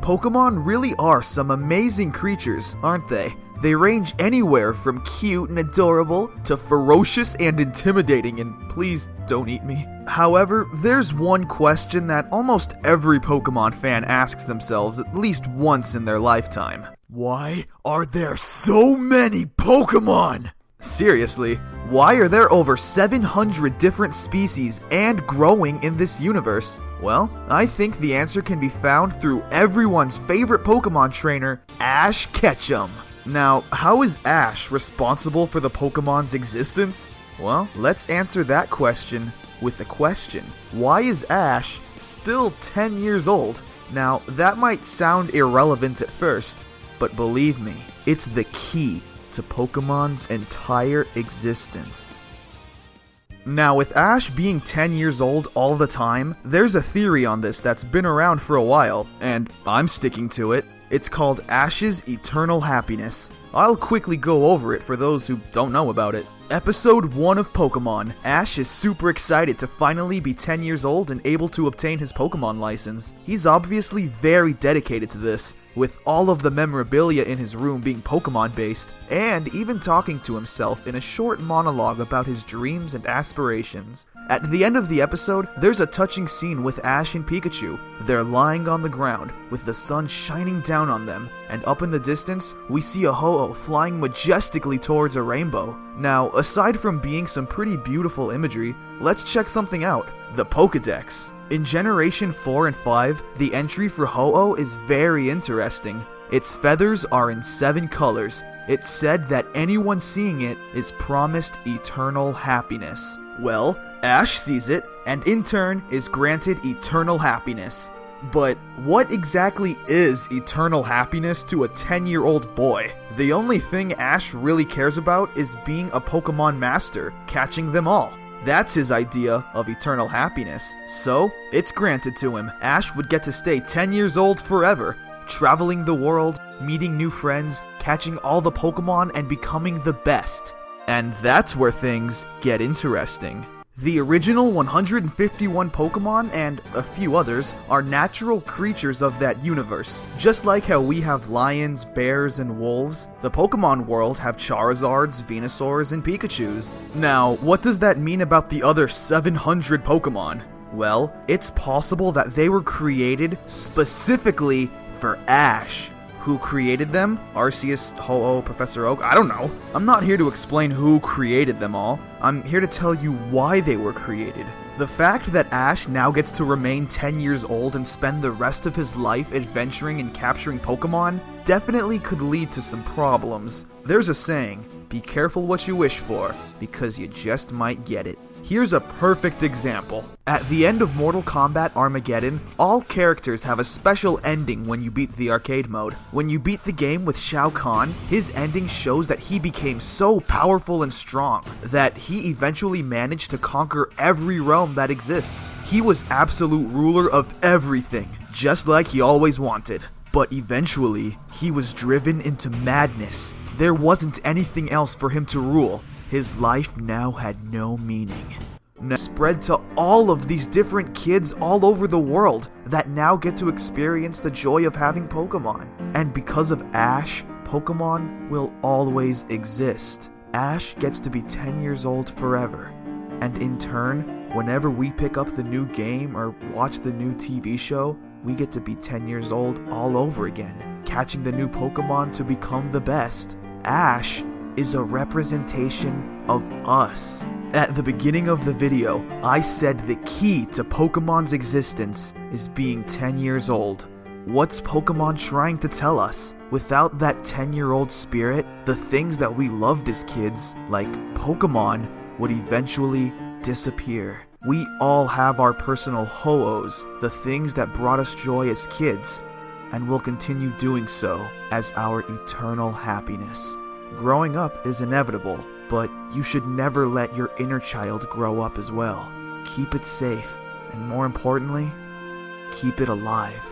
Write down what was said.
Pokemon really are some amazing creatures, aren't they? They range anywhere from cute and adorable to ferocious and intimidating, and please don't eat me. However, there's one question that almost every Pokemon fan asks themselves at least once in their lifetime. Why are there so many Pokemon? Seriously, why are there over 700 different species and growing in this universe? Well, I think the answer can be found through everyone's favorite Pokemon trainer, Ash Ketchum. Now, how is Ash responsible for the Pokemon's existence? Well, let's answer that question with a question. Why is Ash still 10 years old? Now, that might sound irrelevant at first, but believe me, it's the key to Pokemon's entire existence. Now, with Ash being 10 years old all the time, there's a theory on this that's been around for a while, and I'm sticking to it. It's called Ash's eternal happiness. I'll quickly go over it for those who don't know about it. Episode 1 of Pokemon, Ash is super excited to finally be 10 years old and able to obtain his Pokemon license. He's obviously very dedicated to this, with all of the memorabilia in his room being Pokemon based, and even talking to himself in a short monologue about his dreams and aspirations. At the end of the episode, there's a touching scene with Ash and Pikachu. They're lying on the ground, with the sun shining down on them, and up in the distance, we see a Ho-Oh flying majestically towards a rainbow. Now, aside from being some pretty beautiful imagery, let's check something out: the Pokedex. In Generation 4 and 5, the entry for Ho-Oh is very interesting. Its feathers are in 7 colors. It's said that anyone seeing it is promised eternal happiness. Well, Ash sees it, and in turn is granted eternal happiness. But what exactly is eternal happiness to a 10-year-old boy? The only thing Ash really cares about is being a Pokemon master, catching them all. That's his idea of eternal happiness. So, it's granted to him. Ash would get to stay 10 years old forever, traveling the world, meeting new friends, catching all the Pokemon, and becoming the best. And that's where things get interesting. The original 151 Pokemon and a few others are natural creatures of that universe. Just like how we have lions, bears, and wolves, the Pokemon world have Charizards, Venusaurs, and Pikachus. Now, what does that mean about the other 700 Pokemon? Well, it's possible that they were created specifically for Ash. Who created them? Arceus, Ho-Oh, Professor Oak? I don't know. I'm not here to explain who created them all. I'm here to tell you why they were created. The fact that Ash now gets to remain 10 years old and spend the rest of his life adventuring and capturing Pokemon definitely could lead to some problems. There's a saying, be careful what you wish for, because you just might get it. Here's a perfect example. At the end of Mortal Kombat Armageddon, all characters have a special ending when you beat the arcade mode. When you beat the game with Shao Kahn, his ending shows that he became so powerful and strong that he eventually managed to conquer every realm that exists. He was absolute ruler of everything, just like he always wanted. But eventually, he was driven into madness. There wasn't anything else for him to rule. His life now had no meaning. Now spread to all of these different kids all over the world that now get to experience the joy of having Pokemon. And because of Ash, Pokemon will always exist. Ash gets to be 10 years old forever. And in turn, whenever we pick up the new game or watch the new TV show, we get to be 10 years old all over again, catching the new Pokemon to become the best. Ash is a representation of us. At the beginning of the video, I said the key to Pokemon's existence is being 10 years old. What's Pokemon trying to tell us? Without that 10-year-old spirit, the things that we loved as kids, like Pokemon, would eventually disappear. We all have our personal Ho-Ohs, the things that brought us joy as kids, and will continue doing so as our eternal happiness. Growing up is inevitable, but you should never let your inner child grow up as well. Keep it safe, and more importantly, keep it alive.